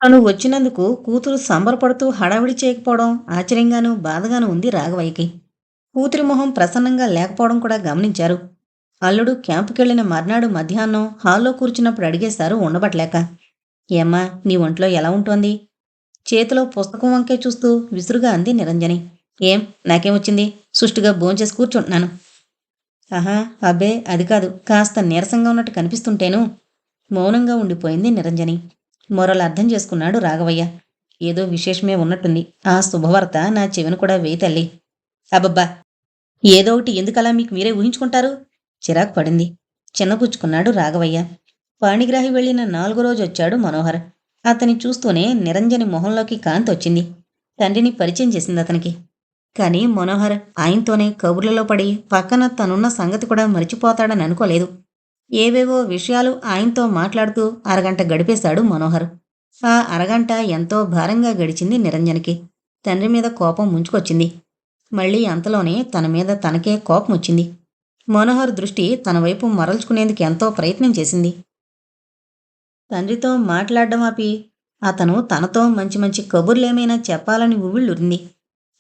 తను వచ్చినందుకు కూతురు సంబరపడుతూ హడావిడి చేయకపోవడం ఆశ్చర్యంగానూ, బాధగానూ ఉంది రాఘవయ్యకి. కూతురి మొహం ప్రసన్నంగా లేకపోవడం కూడా గమనించారు. అల్లుడు క్యాంపుకెళ్ళిన మర్నాడు మధ్యాహ్నం హాల్లో కూర్చున్నప్పుడు అడిగేశారు ఉండబట్లేక. ఏమ్మా, నీ ఒంట్లో ఎలా ఉంటోంది? చేతిలో పుస్తకం వంకే చూస్తూ విసురుగా అంది నిరంజని. ఏం, నాకేమొచ్చింది? సుష్టుగా భోంచేసి కూర్చుంటున్నాను. ఆహా, అబ్బే అది కాదు, కాస్త నీరసంగా ఉన్నట్టు కనిపిస్తుంటేను. మౌనంగా ఉండిపోయింది నిరంజని. మొరలు అర్థం చేసుకున్నాడు రాఘవయ్య. ఏదో విశేషమే ఉన్నట్టుంది. ఆ శుభవార్త నా చెవిన కూడా వేయి తల్లి. అబ్బబ్బా, ఏదో ఒకటి ఎందుకలా మీకు మీరే ఊహించుకుంటారు? చిరాకు పడింది. చిన్నపుచ్చుకున్నాడు రాఘవయ్య. పాణిగ్రాహి వెళ్ళిన 4 రోజొచ్చాడు మనోహర్. అతని చూస్తూనే నిరంజని మొహంలోకి కాంతి వచ్చింది. తండ్రిని పరిచయం చేసింది అతనికి. కాని మనోహర్ ఆయనతోనే కబుర్లలో పడి పక్కన తనున్న సంగతి కూడా మరిచిపోతాడని అనుకోలేదు. ఏవేవో విషయాలు ఆయనతో మాట్లాడుతూ అరగంట గడిపేశాడు మనోహర్. ఆ అరగంట ఎంతో భారంగా గడిచింది నిరంజనికి. తండ్రి మీద కోపం ముంచుకొచ్చింది. మళ్ళీ అంతలోనే తన మీద తనకే కోపమొచ్చింది. మనోహర్ దృష్టి తన వైపు మరల్చుకునేందుకు ఎంతో ప్రయత్నం చేసింది. తండ్రితో మాట్లాడ్డం ఆపి అతను తనతో మంచి మంచి కబుర్లేమైనా చెప్పాలని ఉవ్విళ్ళూరింది.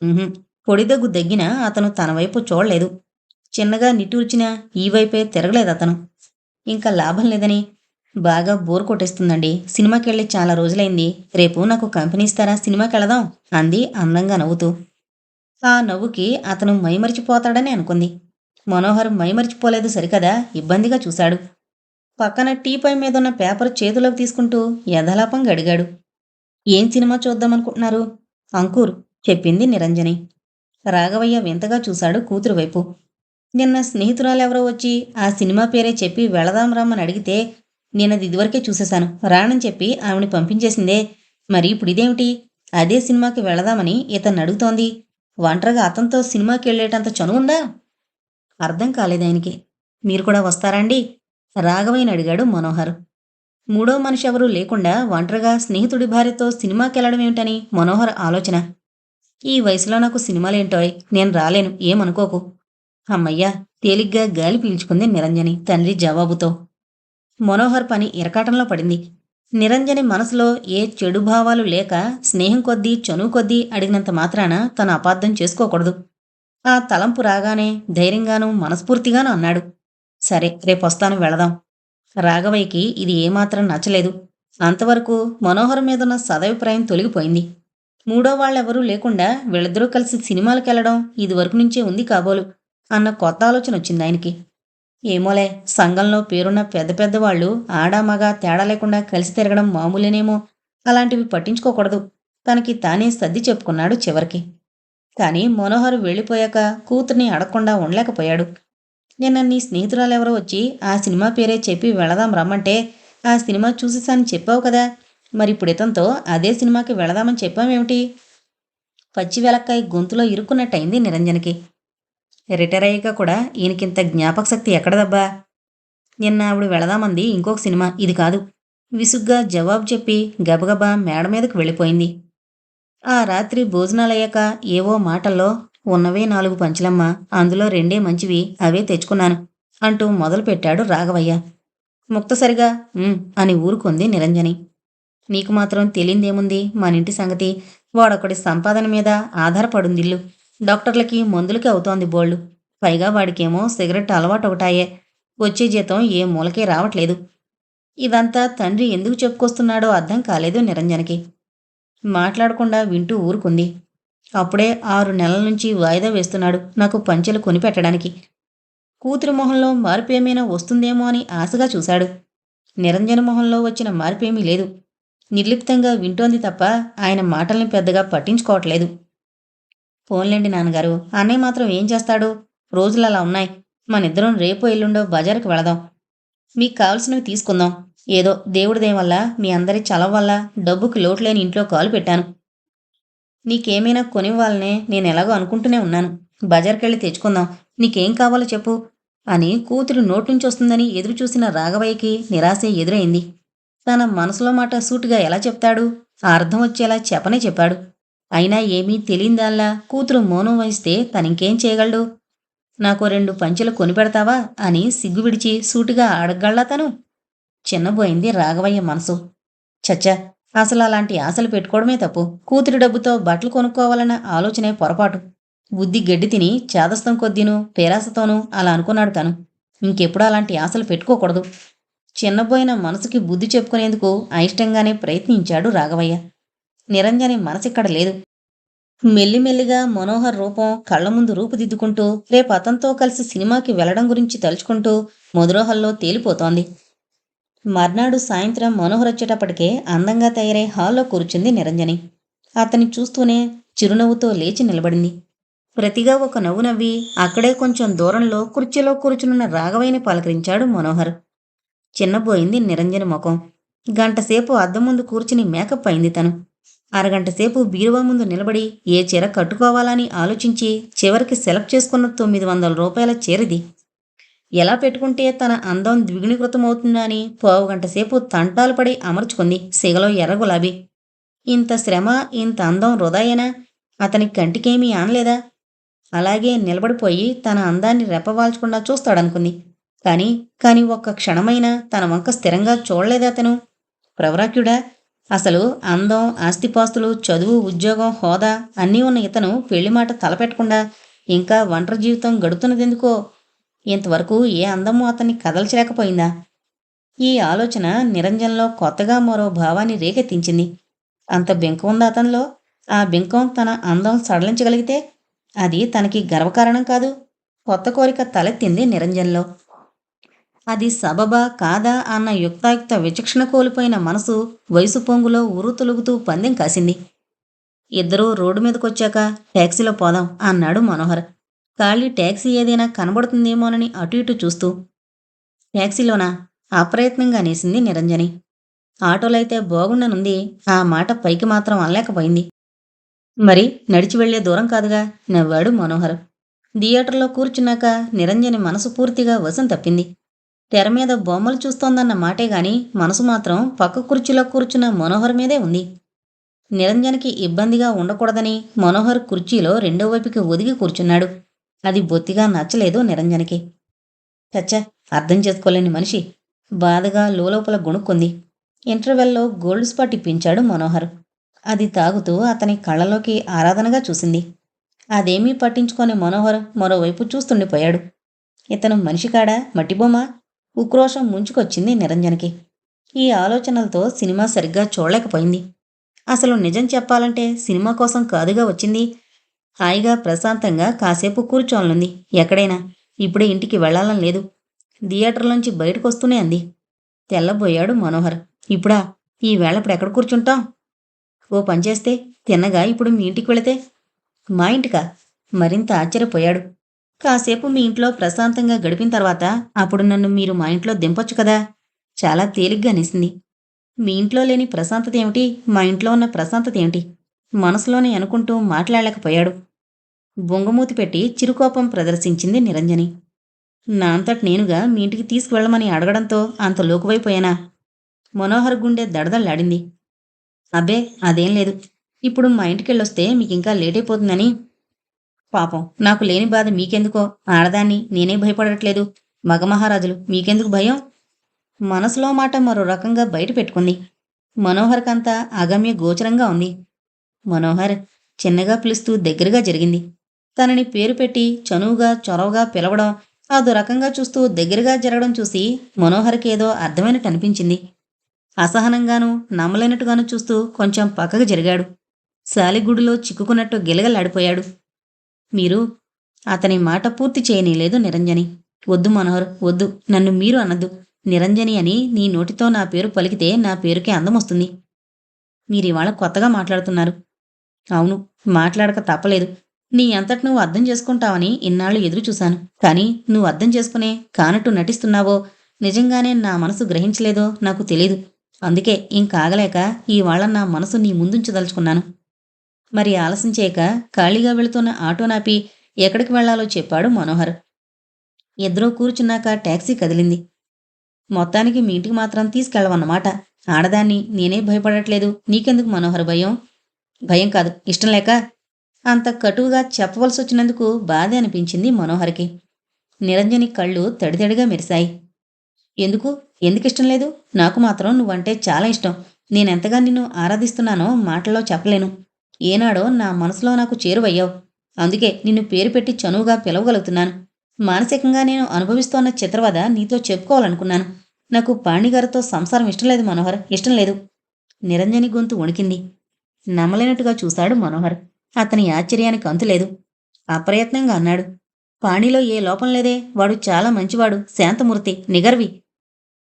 ఉహుం, పొడిదగ్గు దగ్గినా అతను తన వైపు చూడలేదు. చిన్నగా నిట్టూర్చినా ఈ వైపే తిరగలేదతను. ఇంకా లాభం లేదని, బాగా బోర్ కొట్టేస్తుందండి, సినిమాకెళ్ళి చాలా రోజులైంది, రేపు నాకు కంపెనీ ఇస్తారా, సినిమాకెళదాం అంది అందంగా నవ్వుతూ. ఆ నవ్వుకి అతను మైమరిచిపోతాడని అనుకుంది. మనోహర్ మైమరిచిపోలేదు సరికదా, ఇబ్బందిగా చూశాడు. పక్కన టీపై మీదున్న పేపర్ చేతిలోకి తీసుకుంటూ యథాలాపంగా అడిగాడు. ఏం సినిమా చూద్దామనుకుంటున్నారు? అంకుర్, చెప్పింది నిరంజని. రాఘవయ్య వింతగా చూశాడు కూతురు వైపు. నిన్న స్నేహితురాలెవరో వచ్చి ఆ సినిమా పేరే చెప్పి వెళదాం రమ్మని అడిగితే నేనది ఇదివరకే చూసేశాను, రానని చెప్పి ఆవిని పంపించేసిందే. మరి ఇప్పుడిదేమిటి? అదే సినిమాకి వెళదామని ఇతన్ని అడుగుతోంది. ఒంటరిగా అతనితో సినిమాకెళ్ళేటంత చనువుందా? అర్థం కాలేదాయనకి. మీరు కూడా వస్తారాండి? రాఘవయ్యని అడిగాడు మనోహర్. మూడో మనిషి ఎవరూ లేకుండా ఒంటరిగా స్నేహితుడి భార్యతో సినిమాకెళ్లడమేమిటని మనోహర్ ఆలోచన. ఈ వయసులో నాకు సినిమాలేంటోయ్, నేను రాలేను, ఏమనుకోకు. హమ్మయ్యా, తేలిగ్గా గాలి పీల్చుకుంది నిరంజని తండ్రి జవాబుతో. మనోహర్ పని ఇరకాటంలో పడింది. నిరంజని మనసులో ఏ చెడు భావాలు లేక స్నేహం కొద్దీ చనువు కొద్దీ అడిగినంత మాత్రాన తను అపార్థం చేసుకోకూడదు. ఆ తలంపు రాగానే ధైర్యంగానూ మనస్ఫూర్తిగానూ అన్నాడు. సరే, రేపొస్తాను, వెళదాం. రాఘవయ్యకి ఇది ఏమాత్రం నచ్చలేదు. అంతవరకు మనోహర్ మీదున్న సదభిప్రాయం తొలగిపోయింది. మూడో వాళ్ళెవరూ లేకుండా వీళ్ళిద్దరూ కలిసి సినిమాలకెళ్లడం ఇదివరకు నుంచే ఉంది కాబోలు అన్న కొత్త ఆలోచన వచ్చిందాయనకి. ఏమోలే, సంఘంలో పేరున్న పెద్ద పెద్ద వాళ్ళు ఆడా మగా తేడా లేకుండా కలిసి తిరగడం మామూలేనేమో, అలాంటివి పట్టించుకోకూడదు. తనకి తానే సర్ది చెప్పుకున్నాడు చివరికి. కాని మనోహర్ వెళ్ళిపోయాక కూతుర్ని అడగకుండా ఉండలేకపోయాడు. నిన్న నీ స్నేహితురాలెవరో వచ్చి ఆ సినిమా పేరే చెప్పి వెళదాం రమ్మంటే ఆ సినిమా చూసేసానని చెప్పావు కదా, మరిప్పుడు ఇతంతో అదే సినిమాకి వెళదామని చెప్పావేమిటి? పచ్చి వెలక్కాయ గొంతులో ఇరుక్కున్నట్టయింది నిరంజనకి. రిటైర్ అయ్యాక కూడా ఈయనకింత జ్ఞాపకశక్తి ఎక్కడదబ్బా? నిన్న ఆవిడ వెళదామంది ఇంకొక సినిమా, ఇది కాదు. విసుగ్గా జవాబు చెప్పి గబగబా మేడ మీదకు వెళ్ళిపోయింది. ఆ రాత్రి భోజనాలయ్యాక ఏవో మాటల్లో ఉన్నవే 4 పంచులమ్మా, అందులో 2 మంచివి, అవే తెచ్చుకున్నాను అంటూ మొదలుపెట్టాడు రాఘవయ్య. ముక్తసరిగా అని ఊరుకుంది నిరంజని. నీకు మాత్రం తెలియందేముంది మనింటి సంగతి, వాడొకడి సంపాదన మీద ఆధారపడుందిల్లు. డాక్టర్లకి మందులకి అవుతోంది బోళ్ళు. పైగా వాడికేమో సిగరెట్ అలవాటు ఒకటాయే. వచ్చే జీతం ఏ మూలకే రావట్లేదు. ఇదంతా తండ్రి ఎందుకు చెప్పుకొస్తున్నాడో అర్థం కాలేదు నిరంజనకి. మాట్లాడకుండా వింటూ ఊరుకుంది. అప్పుడే 6 నెలల నుంచి వాయిదా వేస్తున్నాడు నాకు పంచెలు కొనిపెట్టడానికి. కూతురి మొహంలో మార్పేమైనా వస్తుందేమో అని ఆశగా చూశాడు. నిరంజన మొహంలో వచ్చిన మార్పేమీ లేదు. నిర్లిప్తంగా వింటోంది తప్ప ఆయన మాటల్ని పెద్దగా పట్టించుకోవట్లేదు. పోన్లేండి నాన్నగారు, అన్నయ్య మాత్రం ఏం చేస్తాడు? రోజులలా ఉన్నాయి. మనిద్దరం రేపో ఎల్లుండో బజారుకి వెళదాం. మీకు కావలసినవి తీసుకుందాం. ఏదో దేవుడి దయ వల్ల మీ అందరి చలవ వల్ల డబ్బుకి లోటులేని ఇంట్లో కాలు పెట్టాను. నీకేమైనా కొనివ్వాలనే నేనెలాగో అనుకుంటూనే ఉన్నాను. బజార్కెళ్ళి తెచ్చుకుందాం. నీకేం కావాలో చెప్పు అని కూతురు నోట్నుంచొస్తుందని ఎదురుచూసిన రాఘవయ్యకి నిరాశే ఎదురైంది. తన మనసులో మాట సూటిగా ఎలా చెప్తాడు? ఆ అర్థం వచ్చేలా చెప్పనే చెప్పాడు. అయినా ఏమీ తెలియనిదాల్లా కూతురు మౌనం వహిస్తే తనింకేం చేయగలడు? నాకో 2 పంచెలు కొనిపెడతావా అని సిగ్గు విడిచి సూటిగా అడగగలడా తను? చిన్నబోయింది రాఘవయ్య మనసు. ఛఛ! అసలు అలాంటి ఆశలు పెట్టుకోవడమే తప్పు. కూతురి డబ్బుతో బట్టలు కొనుక్కోవాలన్న ఆలోచనే పొరపాటు. బుద్ధి గడ్డి తిని చేదస్తం కొద్దీను, పేరాసతోనూ అలా అనుకున్నాడు తను. ఇంకెప్పుడు అలాంటి ఆశలు పెట్టుకోకూడదు. చిన్నబోయిన మనసుకి బుద్ధి చెప్పుకునేందుకు అయిష్టంగానే ప్రయత్నించాడు రాఘవయ్య. నిరంజని మనసిక్కడ లేదు. మెల్లిమెల్లిగా మనోహర్ రూపం కళ్ల ముందు రూపుదిద్దుకుంటూ, రేపు అతనితో కలిసి సినిమాకి వెళ్లడం గురించి తలుచుకుంటూ మధురోహల్లో తేలిపోతోంది. మర్నాడు సాయంత్రం మనోహర్ వచ్చేటప్పటికే అందంగా తయారై హాల్లో కూర్చుంది నిరంజని. అతన్ని చూస్తూనే చిరునవ్వుతో లేచి నిలబడింది. ప్రతిగా ఒక నవ్వు నవ్వి అక్కడే కొంచెం దూరంలో కుర్చీలో కూర్చునున్న రాఘవయ్యని పలకరించాడు మనోహర్. చిన్నబోయింది నిరంజని ముఖం. గంటసేపు అద్దం ముందు కూర్చుని మేకప్ అయింది తను. అరగంటసేపు బీరువా ముందు నిలబడి ఏ చీర కట్టుకోవాలని ఆలోచించి చివరికి సెలెక్ట్ చేసుకున్న 900 రూపాయల చీరది. ఎలా పెట్టుకుంటే తన అందం ద్విగుణీకృతమవుతుందా అని పావుగంటసేపు తంటాలు పడి అమర్చుకుంది సిగలో ఎర్ర గులాబీ. ఇంత శ్రమ, ఇంత అందం వృధాయేనా? అతని కంటికేమీ ఆనలేదా? అలాగే నిలబడిపోయి తన అందాన్ని రెప్పవాల్చకుండా చూస్తాడనుకుంది. కాని ఒక్క క్షణమైనా తన వంక స్థిరంగా చూడలేదతను. ప్రవరాక్యుడా? అసలు అందం, ఆస్తిపాస్తులు, చదువు, ఉద్యోగం, హోదా అన్నీ ఉన్న ఇతను పెళ్లిమాట తలపెట్టకుండా ఇంకా ఒంటరి జీవితం గడుపుతున్నదెందుకో? ఇంతవరకు ఏ అందమూ అతన్ని కదల్చలేకపోయిందా? ఈ ఆలోచన నిరంజన్లో కొత్తగా మరో భావాన్ని రేకెత్తించింది. అంత బెంక ఉందా అతనిలో? ఆ బెంకం తన అందం సడలించగలిగితే అది తనకి గర్వకారణం కాదు. కొత్త కోరిక తలెత్తింది నిరంజన్లో. అది సబబా కాదా అన్న యుక్తాయుక్త విచక్షణ కోల్పోయిన మనసు వయసు పొంగులో ఉర్రూతలూగుతూ పందెం కాసింది. ఇద్దరూ రోడ్డు మీదకొచ్చాక టాక్సీలో పోదాం అన్నాడు మనోహర్. ఖాళీ టాక్సీ ఏదైనా కనబడుతుందేమోనని అటు ఇటు చూస్తూ. టాక్సీలోనా? అప్రయత్నంగా అనేసింది నిరంజని. ఆటోలైతే బాగుండనుంది. ఆ మాట పైకి మాత్రం అనలేకపోయింది. మరి నడిచి వెళ్లే దూరం కాదుగా నవ్వాడు మనోహర్. థియేటర్లో కూర్చున్నాక నిరంజని మనసు పూర్తిగా వశం తప్పింది. తెర మీద బొమ్మలు చూస్తోందన్న మాటేగాని మనసు మాత్రం పక్క కుర్చీలో కూర్చున్న మనోహర్ మీదే ఉంది. నిరంజనికి ఇబ్బందిగా ఉండకూడదని మనోహర్ కుర్చీలో రెండో వైపుకి ఒదిగి కూర్చున్నాడు. అది బొత్తిగా నచ్చలేదు నిరంజనికి. చచ్చా, అర్థం చేసుకోలేని మనిషి. బాధగా లోలోపల గొణుక్కుంది. ఇంటర్వెల్లో గోల్డ్ స్పాట్ ఇప్పించాడు మనోహర్. అది తాగుతూ అతని కళ్ళలోకి ఆరాధనగా చూసింది. అదేమీ పట్టించుకొని మనోహర్ మరోవైపు చూస్తుండిపోయాడు. ఇతను మనిషికాడా, మట్టిబొమ్మ? ఉక్రోషం ముంచుకొచ్చింది నిరంజనికి. ఈ ఆలోచనలతో సినిమా సరిగ్గా చూడలేకపోయింది. అసలు నిజం చెప్పాలంటే సినిమా కోసం కాదుగా వచ్చింది. హాయిగా ప్రశాంతంగా కాసేపు కూర్చోనుంది ఎక్కడైనా. ఇప్పుడే ఇంటికి వెళ్లాలని లేదు. థియేటర్లోంచి బయటకొస్తూనే అంది. తెల్లబోయాడు మనోహర్. ఇప్పుడా? ఈ వేళప్పుడు ఎక్కడ కూర్చుంటాం? ఓ పనిచేస్తే తిన్నగా ఇప్పుడు మీ ఇంటికి వెళితే? మా ఇంటికా? మరింత ఆశ్చర్యపోయాడు. కాసేపు మీ ఇంట్లో ప్రశాంతంగా గడిపిన తర్వాత అప్పుడు నన్ను మీరు మా ఇంట్లో దింపొచ్చు కదా? చాలా తేలిగ్గా అనేసింది. మీ ఇంట్లో లేని ప్రశాంతత ఏమిటి? మా ఇంట్లో ఉన్న ప్రశాంతత ఏమిటి? మనసులోనే అనుకుంటూ మాట్లాడలేకపోయాడు. బొంగమూతి పెట్టి చిరుకోపం ప్రదర్శించింది నిరంజని. నా అంతట నేనుగా మీ ఇంటికి తీసుకువెళ్ళమని అడగడంతో అంత లోకువైపోయానా? మనోహర్ గుండె దడదళ్లాడింది. అబ్బే, అదేం లేదు. ఇప్పుడు మా ఇంటికెళ్ళొస్తే మీకింకా లేటైపోతుందని. పాపం, నాకు లేని బాధ మీకెందుకో? ఆడదాన్ని, నేనే భయపడట్లేదు. మగమహారాజులు మీకెందుకు భయం? మనసులో మాట మరో రకంగా బయట పెట్టుకుంది. మనోహర్కంతా అగమ్య గోచరంగా ఉంది. మనోహర్ చిన్నగా పిలుస్తూ దగ్గరగా జరిగింది. తనని పేరు పెట్టి చనువుగా చొరవగా పిలవడం, అదో రకంగా చూస్తూ దగ్గరగా జరగడం చూసి మనోహర్కి ఏదో అర్థమైనట్టు అనిపించింది. అసహనంగానూ నమ్మలేనట్టుగానూ చూస్తూ కొంచెం పక్కకు జరిగాడు. సాలిగుడిలో చిక్కుకున్నట్టు గిలగలాడిపోయాడు. మీరు? అతని మాట పూర్తి చేయనీలేదు నిరంజని. వద్దు మనోహర్, వద్దు. నన్ను మీరు అనద్దు. నిరంజని అని నీ నోటితో నా పేరు పలికితే నా పేరుకే అందమొస్తుంది. మీరివాళ కొత్తగా మాట్లాడుతున్నారు. అవును, మాట్లాడక తప్పలేదు. నీ అంతట నువ్వు అర్థం చేసుకుంటావని ఇన్నాళ్ళు ఎదురు చూశాను. కానీ నువ్వు అర్థం చేసుకునే కానట్టు నటిస్తున్నావో, నిజంగానే నా మనసు గ్రహించలేదో నాకు తెలీదు. అందుకే ఇంకాగలేక ఇవాళ నా మనసు నీ ముందుంచదలుచుకున్నాను. మరి ఆలస్యం చేయక ఖాళీగా వెళుతున్న ఆటో నాపి ఎక్కడికి వెళ్లాలో చెప్పాడు మనోహర్. ఇద్దరూ కూర్చున్నాక టాక్సీ కదిలింది. మొత్తానికి మీ ఇంటికి మాత్రం తీసుకెళ్ళవన్నమాట. ఆడదాన్ని, నేనే భయపడట్లేదు. నీకెందుకు మనోహర్ భయం? భయం కాదు, ఇష్టం లేక. అంత కటువుగా చెప్పవలసొచ్చినందుకు బాధే అనిపించింది మనోహర్కి. నిరంజని కళ్ళు తడితడిగా మెరిశాయి. ఎందుకు? ఎందుకిష్టం లేదు? నాకు మాత్రం నువ్వంటే చాలా ఇష్టం. నేనెంతగా నిన్ను ఆరాధిస్తున్నానో మాటల్లో చెప్పలేను. ఏనాడో నా మనసులో నాకు చేరువయ్యావు. అందుకే నిన్ను పేరు పెట్టి చనువుగా పిలవగలుగుతున్నాను. మానసికంగా నేను అనుభవిస్తోన్న చిత్రవద నీతో చెప్పుకోవాలనుకున్నాను. నాకు పాణిగారితో సంసారం ఇష్టం లేదు మనోహర్, ఇష్టం లేదు. నిరంజని గొంతు వణికింది. నమ్మలేనట్టుగా చూశాడు మనోహర్. అతని ఆశ్చర్యానికి అంతులేదు. అప్రయత్నంగా అన్నాడు. పాణిలో ఏ లోపం లేదే. వాడు చాలా మంచివాడు, శాంతమూర్తి, నిగర్వి.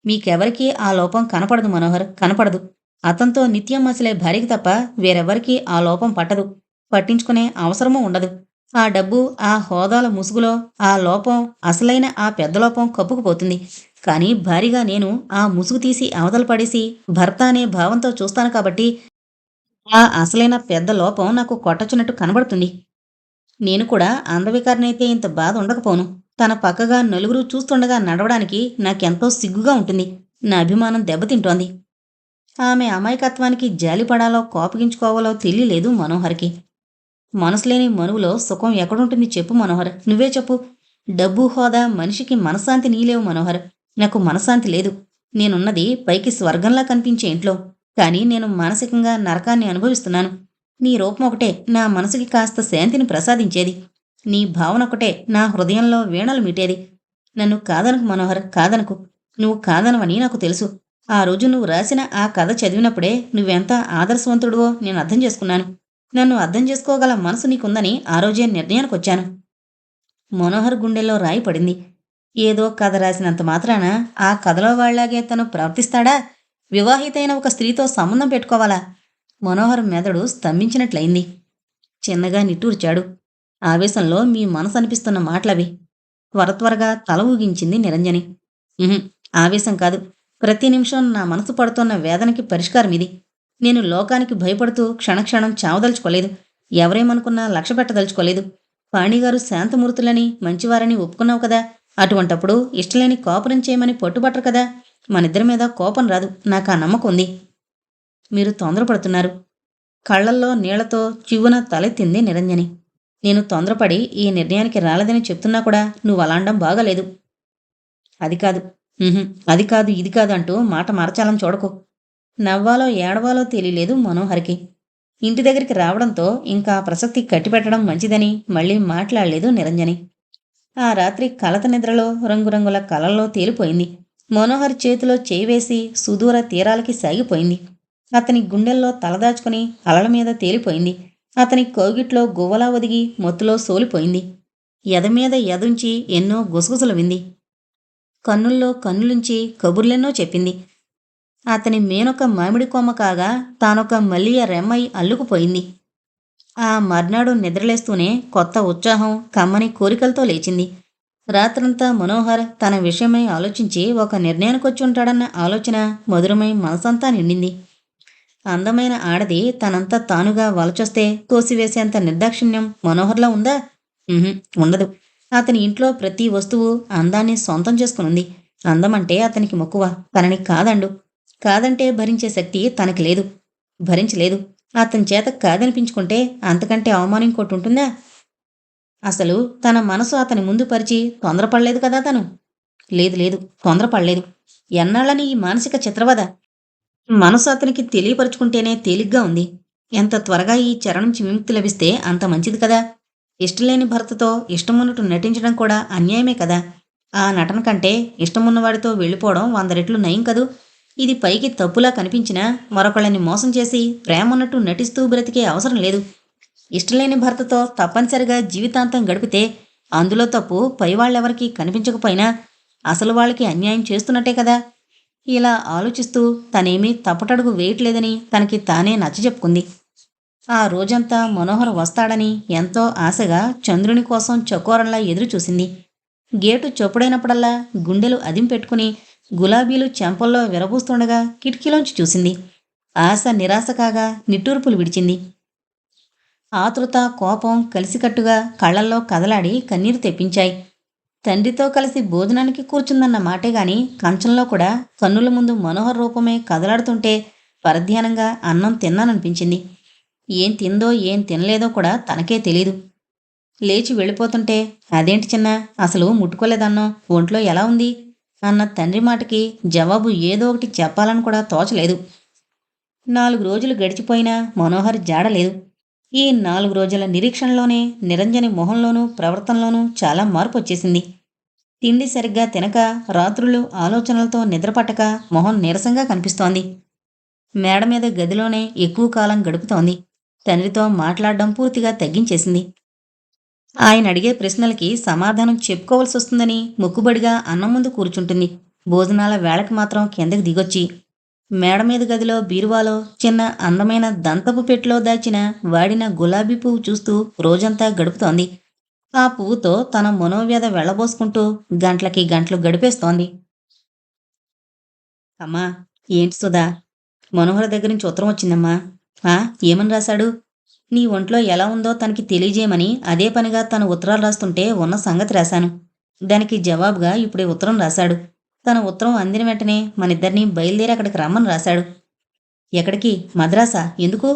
మీకెవరికీ ఆ లోపం కనపడదు మనోహర్, కనపడదు. అతనితో నిత్యం మసిలే భార్యకి తప్ప వేరెవ్వరికీ ఆ లోపం పట్టదు. పట్టించుకునే అవసరమూ ఉండదు. ఆ డబ్బు, ఆ హోదాల ముసుగులో ఆ లోపం, అసలైన ఆ పెద్ద లోపం కప్పుకుపోతుంది. కానీ భారీగా నేను ఆ ముసుగు తీసి అవతల పడేసి భర్త అనే భావంతో చూస్తాను కాబట్టి ఆ అసలైన పెద్ద లోపం నాకు కొట్టొచ్చినట్టు కనబడుతుంది. నేను కూడా అందవికారినైతే ఇంత బాధ ఉండకపోను. తన పక్కగా నలుగురు చూస్తుండగా నడవడానికి నాకెంతో సిగ్గుగా ఉంటుంది. నా అభిమానం దెబ్బతింటోంది. ఆమె అమాయకత్వానికి జాలిపడాలో కోపగించుకోవాలో తెలియలేదు మనోహర్కి. మనసులేని మనువులో సుఖం ఎక్కడుంటుంది చెప్పు మనోహర్, నువ్వే చెప్పు. డబ్బు, హోదా మనిషికి మనశ్శాంతి నీలేవు మనోహర్. నాకు మనశ్శాంతి లేదు. నేనున్నది పైకి స్వర్గంలా కనిపించే ఇంట్లో. కానీ నేను మానసికంగా నరకాన్ని అనుభవిస్తున్నాను. నీ రూపం ఒకటే నా మనసుకి కాస్త శాంతిని ప్రసాదించేది. నీ భావన ఒకటే నా హృదయంలో వీణలు మీటేది. నన్ను కాదనకు మనోహర్, కాదనకు. నువ్వు కాదనవని నాకు తెలుసు. ఆ రోజు నువ్వు రాసిన ఆ కథ చదివినప్పుడే నువ్వెంత ఆదర్శవంతుడివో నేను అర్థం చేసుకున్నాను. నన్ను అర్థం చేసుకోగల మనసు నీకుందని ఆ రోజే నిర్ణయానికొచ్చాను. మనోహర్ గుండెల్లో రాయి పడింది. ఏదో కథ రాసినంత మాత్రాన ఆ కథలో వాళ్లాగే తను ప్రవర్తిస్తాడా? వివాహితైన ఒక స్త్రీతో సంబంధం పెట్టుకోవాలా? మనోహర్ మెదడు స్తంభించినట్లయింది. చిన్నగా నిట్టూర్చాడు. ఆవేశంలో మీ మనసు అనిపిస్తున్న మాటలవి. త్వరగా తల ఊగించింది నిరంజని. ఉహుం, ఆవేశం కాదు. ప్రతి నిమిషం నా మనసు పడుతున్న వేదనకి పరిష్కారం ఇది. నేను లోకానికి భయపడుతూ క్షణక్షణం చావదలుచుకోలేదు. ఎవరేమనుకున్నా లక్ష్య పెట్టదలుచుకోలేదు. పాణిగారు శాంతమూర్తులని, మంచివారని ఒప్పుకున్నావు కదా. అటువంటప్పుడు ఇష్టలేని కోపరం చేయమని పట్టుబట్టరు కదా. మనిద్దరి మీద కోపం రాదు. నాకా నమ్మకం ఉంది. మీరు తొందరపడుతున్నారు. కళ్లల్లో నీళ్లతో చివ్వున తలెత్తింది నిరంజని. నేను తొందరపడి ఈ నిర్ణయానికి రాలేదని చెప్తున్నా కూడా నువ్వు అలాండం బాగాలేదు. అది కాదు, అది కాదు, ఇది కాదు అంటూ మాట మార్చాలని చూడకు. నవ్వాలో ఏడవాలో తెలియలేదు మనోహర్కి. ఇంటి దగ్గరికి రావడంతో ఇంకా ప్రసక్తి కట్టిపెట్టడం మంచిదని మళ్ళీ మాట్లాడలేదు నిరంజని. ఆ రాత్రి కలత నిద్రలో రంగురంగుల కలల్లో తేలిపోయింది. మనోహర్ చేతిలో చేయి వేసి సుదూర తీరాలకి సాగిపోయింది. అతని గుండెల్లో తలదాచుకుని అలల మీద తేలిపోయింది. అతని కౌగిట్లో గువ్వలా ఒదిగి మొత్తులో సోలిపోయింది. ఎదమీద ఎదుంచి ఎన్నో గుసగుసలు వింది. కన్నుల్లో కన్నులుంచి కబుర్లెన్నో చెప్పింది. అతని మేనొక మామిడి కొమ్మ కాగా తానొక మల్లియ రెమ్మై అల్లుకుపోయింది. ఆ మర్నాడు నిద్రలేస్తూనే కొత్త ఉత్సాహం, కమ్మని కోరికలతో లేచింది. రాత్రంతా మనోహర్ తన విషయమై ఆలోచించి ఒక నిర్ణయానికొచ్చి ఉంటాడన్న ఆలోచన మధురమై మనసంతా నిండింది. అందమైన ఆడది తనంతా తానుగా వలచొస్తే తోసివేసేంత నిర్దాక్షిణ్యం మనోహర్లో ఉందా? ఉండదు. అతని ఇంట్లో ప్రతి వస్తువు అందాన్ని సొంతం చేసుకునుంది. అందమంటే అతనికి మక్కువ, తనని కాదండు. కాదంటే భరించే శక్తి తనకి లేదు, భరించలేదు. అతని చేత కాదనిపించుకుంటే అంతకంటే అవమానం ఇంకోటి ఉంటుందా? అసలు తన మనసు అతని ముందు పరిచి తొందరపడలేదు కదా తను. లేదు లేదు, తొందరపడలేదు. ఎన్నాళ్ళని ఈ మానసిక చిత్రవద? మనసు అతనికి తెలియపరుచుకుంటేనే తేలిగ్గా ఉంది. ఎంత త్వరగా ఈ చెర నుంచి విముక్తి లభిస్తే అంత మంచిది కదా. ఇష్టంలేని భర్తతో ఇష్టమున్నట్టు నటించడం కూడా అన్యాయమే కదా. ఆ నటన కంటే ఇష్టమున్నవాడితో వెళ్ళిపోవడం 100 రెట్లు నయం కదూ. ఇది పైకి తప్పులా కనిపించినా మరొకళ్ళని మోసం చేసి ప్రేమన్నట్టు నటిస్తూ బ్రతికే అవసరం లేదు. ఇష్టలేని భర్తతో తప్పనిసరిగా జీవితాంతం గడిపితే అందులో తప్పు పైవాళ్ళెవరికీ కనిపించకపోయినా అసలు వాళ్ళకి అన్యాయం చేస్తున్నట్టే కదా. ఇలా ఆలోచిస్తూ తనేమీ తప్పటడుగు వేయట్లేదని తనకి తానే నచ్చజెప్పుకుంది. ఆ రోజంతా మనోహర్ వస్తాడని ఎంతో ఆశగా చంద్రుని కోసం చకోరంలా ఎదురుచూసింది. గేటు చొప్పుడైనప్పుడల్లా గుండెలు అదింపెట్టుకుని గులాబీలు చెంపల్లో విరబూస్తుండగా కిటికీలోంచి చూసింది. ఆశ నిరాశ కాగా నిట్టూర్పులు విడిచింది. ఆతృత, కోపం కలిసికట్టుగా కళ్లల్లో కదలాడి కన్నీరు తెప్పించాయి. తండ్రితో కలిసి భోజనానికి కూర్చుందన్న మాటేగాని కంచంలో కూడా కన్నుల ముందు మనోహర్ రూపమే కదలాడుతుంటే పరధ్యానంగా అన్నం తిన్నాననిపించింది. ఏం తిందో ఏం తినలేదో కూడా తనకే తెలీదు. లేచి వెళ్ళిపోతుంటే అదేంటి చిన్న, అసలు ముట్టుకోలేదన్నో, ఒంట్లో ఎలా ఉంది అన్న తండ్రి మాటకి జవాబు ఏదో ఒకటి చెప్పాలని కూడా తోచలేదు. 4 రోజులు గడిచిపోయినా మనోహర్ జాడలేదు. ఈ 4 రోజుల నిరీక్షణలోనే నిరంజని మొహంలోనూ ప్రవర్తనలోనూ చాలా మార్పొచ్చేసింది. తిండి సరిగ్గా తినక, రాత్రులు ఆలోచనలతో నిద్రపట్టక మొహం నీరసంగా కనిపిస్తోంది. మేడ మీద గదిలోనే ఎక్కువ కాలం గడుపుతోంది. తండ్రితో మాట్లాడడం పూర్తిగా తగ్గించేసింది. ఆయన అడిగే ప్రశ్నలకి సమాధానం చెప్పుకోవాల్సొస్తుందని మొక్కుబడిగా అన్నం ముందు కూర్చుంటుంది. భోజనాల వేళకి మాత్రం కిందకి దిగొచ్చి మేడ మీద గదిలో బీరువాలో చిన్న అందమైన దంతపు పెట్టెలో దాచిన వాడిన గులాబీ పువ్వు చూస్తూ రోజంతా గడుపుతోంది. ఆ పువ్వుతో తన మనోవ్యధ వెళ్ళబోసుకుంటూ గంటలకి గంటలు గడిపేస్తోంది. అమ్మా, ఏంటి సుధా, మనోహర్ దగ్గర నుంచి ఉత్తరం వచ్చిందమ్మా. ఆ, ఏమని రాశాడు? నీ ఒంట్లో ఎలా ఉందో తనకి తెలియజేయమని అదే పనిగా తను ఉత్తరాలు రాస్తుంటే ఉన్న సంగతి రాశాను. దానికి జవాబుగా ఇప్పుడే ఉత్తరం రాశాడు. తన ఉత్తరం అందిన వెంటనే మనిద్దరినీ బయలుదేరి అక్కడికి రమ్మని రాశాడు. ఎక్కడికి? మద్రాసా? ఎందుకు?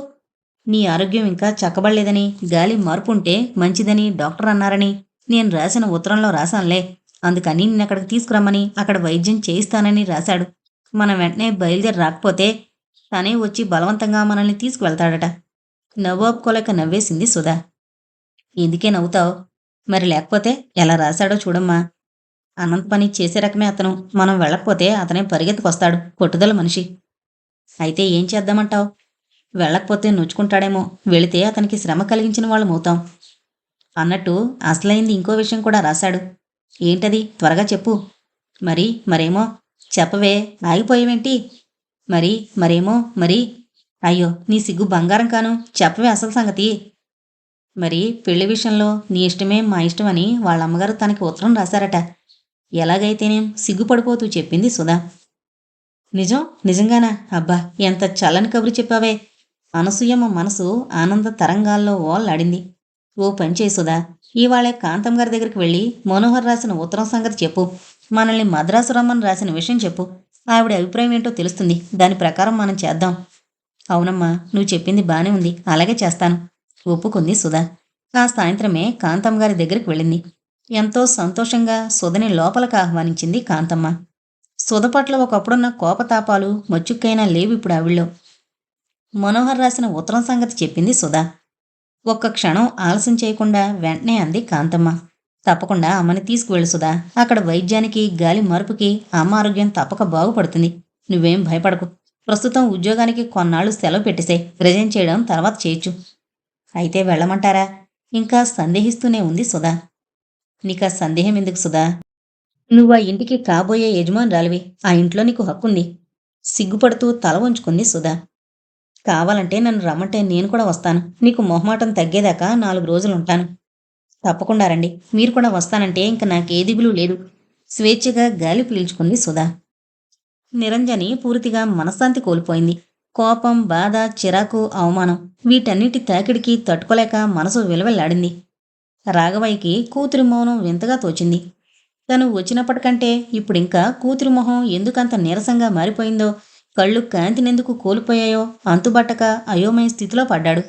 నీ ఆరోగ్యం ఇంకా చక్కబడలేదని, గాలి మార్పుంటే మంచిదని డాక్టర్ అన్నారని నేను రాసిన ఉత్తరంలో రాశానులే. అందుకని నిన్నక్కడికి తీసుకురమ్మని, అక్కడ వైద్యం చేయిస్తానని రాశాడు. మనం వెంటనే బయలుదేరి రాకపోతే తనే వచ్చి బలవంతంగా మనల్ని తీసుకువెళ్తాడట. నవ్వాపుకోలేక నవ్వేసింది సుధా. ఎందుకే నవ్వుతావు? మరి లేకపోతే ఎలా రాశాడో చూడమ్మా. అనంత పని చేసే రకమే అతను. మనం వెళ్ళకపోతే అతనే పరిగెత్తుకొస్తాడు. పట్టుదల మనిషి. అయితే ఏం చేద్దామంటావు? వెళ్ళకపోతే నొచ్చుకుంటాడేమో. వెళితే అతనికి శ్రమ కలిగించిన వాళ్ళమవుతాం. అన్నట్టు అసలైంది ఇంకో విషయం కూడా రాశాడు. ఏంటది? త్వరగా చెప్పు. మరేమో. చెప్పవే, ఆగిపోయావేంటి? మరేమో మరి. అయ్యో, నీ సిగ్గు బంగారం కాను. చెప్పవే అసలు సంగతి. మరి పెళ్లి విషయంలో నీ ఇష్టమే మా ఇష్టమని వాళ్ళమ్మగారు తనకి ఉత్తరం రాశారట. ఎలాగైతేనేం సిగ్గుపడిపోతూ చెప్పింది సుధా. నిజంగానా? అబ్బా, ఎంత చల్లని కబురు చెప్పావే. అనసూయమ్మ మనసు ఆనంద తరంగాల్లో ఓల్లాడింది. ఓ పనిచేయి సుధా, ఇవాళే కాంతం గారి దగ్గరికి వెళ్ళి మనోహర్ రాసిన ఉత్తరం సంగతి చెప్పు. మనల్ని మద్రాసు రమ్మని రాసిన విషయం చెప్పు. ఆవిడ అభిప్రాయం ఏంటో తెలుస్తుంది. దాని ప్రకారం మనం చేద్దాం. అవునమ్మా, నువ్వు చెప్పింది బానే ఉంది. అలాగే చేస్తాను, ఒప్పుకుంది సుధా. ఆ సాయంత్రమే కాంతం గారి దగ్గరికి వెళ్ళింది. ఎంతో సంతోషంగా సుధని లోపలికి ఆహ్వానించింది కాంతమ్మ. సుధ పట్ల ఒకప్పుడున్న కోపతాపాలు మచ్చుక్కైనా లేవిప్పుడు ఆవిళ్ళో. మనోహర్ రాసిన ఉత్తరం సంగతి చెప్పింది సుధా. ఒక్క క్షణం ఆలస్యం చేయకుండా వెంటనే అంది కాంతమ్మ. తప్పకుండా అమ్మని తీసుకువెళ్ళు సుధా. అక్కడ వైద్యానికి, గాలి మార్పుకి అమ్మ ఆరోగ్యం తప్పక బాగుపడుతుంది. నువ్వేం భయపడకు. ప్రస్తుతం ఉద్యోగానికి కొన్నాళ్ళు సెలవు పెట్టేసే. రిజైన్ చేయడం తర్వాత చేయొచ్చు. అయితే వెళ్ళమంటారా? ఇంకా సందేహిస్తూనే ఉంది సుధా. నీకా సందేహం ఎందుకు సుధా? నువ్వు ఆ ఇంటికి కాబోయే యజమానురాలివి. ఆ ఇంట్లో నీకు హక్కుంది. సిగ్గుపడుతూ తల వంచుకుంది సుధా. కావాలంటే నన్ను రమ్మంటే నేను కూడా వస్తాను. నీకు మొహమాటం తగ్గేదాకా 4 రోజులుంటాను. తప్పకుండా రండి. మీరు కూడా వస్తానంటే ఇంక నాకే దిగులు లేదు. స్వేచ్ఛగా గాలి పీల్చుకుంది సుధా. నిరంజని పూర్తిగా మనశ్శాంతి కోల్పోయింది. కోపం, బాధ, చిరాకు, అవమానం వీటన్నిటి తాకిడికి తట్టుకోలేక మనసు విలవెల్లాడింది. రాఘవయ్యకి కూతురి మౌనం వింతగా తోచింది. తను వచ్చినప్పటికంటే ఇప్పుడింకా కూతురి మొహం ఎందుకంత నీరసంగా మారిపోయిందో, కళ్ళు కాంతినెందుకు కోల్పోయాయో అంతుబట్టక అయోమయ స్థితిలో పడ్డాడు.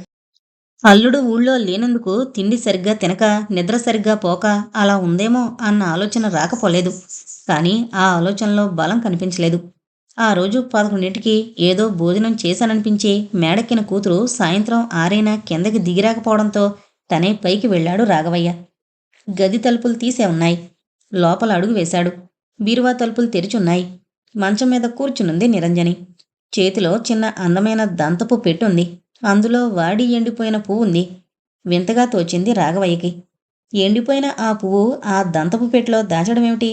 అల్లుడు ఊళ్ళో లేనందుకు తిండి సరిగ్గా తినక, నిద్ర సరిగ్గా పోక అలా ఉందేమో అన్న ఆలోచన రాకపోలేదు. కానీ ఆ ఆలోచనలో బలం కనిపించలేదు. ఆ రోజు 11ంటికి ఏదో భోజనం చేశాననిపించి మేడెక్కిన కూతురు సాయంత్రం 6 కిందకి దిగిరాకపోవడంతో తనే పైకి వెళ్ళాడు రాఘవయ్య. గది తలుపులు తీసే ఉన్నాయి. లోపల అడుగు వేశాడు. బీరువా తలుపులు తెరిచున్నాయి. మంచం మీద కూర్చునుంది నిరంజని. చేతిలో చిన్న అందమైన దంతపు పెట్టుంది. అందులో వాడి ఎండిపోయిన పువ్వుంది. వింతగా తోచింది రాఘవయ్యకి. ఎండిపోయిన ఆ పువ్వు ఆ దంతపు పెట్టెలో దాచడమేమిటి?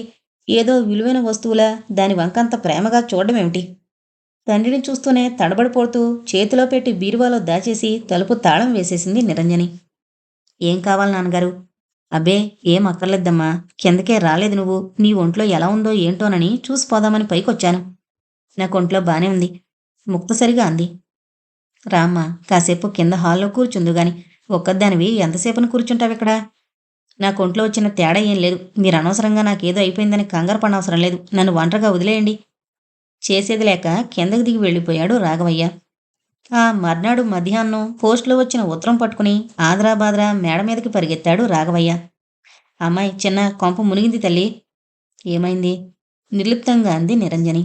ఏదో విలువైన వస్తువులా దాని వంకంత ప్రేమగా చూడడమేమిటి? తండ్రిని చూస్తూనే తడబడిపోతూ చేతిలో పెట్టి బీరువాలో దాచేసి తలుపు తాళం వేసేసింది నిరంజని. ఏం కావాలి నాన్నగారు? అబ్బే, ఏం అక్కర్లేద్దమ్మా. కిందకే రాలేదు నువ్వు. నీ ఒంట్లో ఎలా ఉందో ఏంటోనని చూసిపోదామని పైకొచ్చాను. నాకొంట్లో బానే ఉంది, ముక్తసరిగా అంది. రామ్మా, కాసేపు కింద హాల్లో కూర్చుందుగాని. ఒక్కదానివి ఎంతసేపును కూర్చుంటావిక్కడ? నాకొంట్లో వచ్చిన తేడా ఏం లేదు. మీరు అనవసరంగా నాకేదో అయిపోయిందని కంగారు పడనవసరం లేదు. నన్ను ఒంటరిగా వదిలేయండి. చేసేది లేక కిందకి దిగి వెళ్ళిపోయాడు రాఘవయ్య. ఆ మర్నాడు మధ్యాహ్నం పోస్టులో వచ్చిన ఉత్తరం పట్టుకుని ఆదరాబాదరా మేడ మీదకి పరిగెత్తాడు రాఘవయ్య. అమ్మాయి, చిన్న కొంప మునిగింది తల్లి. ఏమైంది? నిర్లిప్తంగా అంది నిరంజని.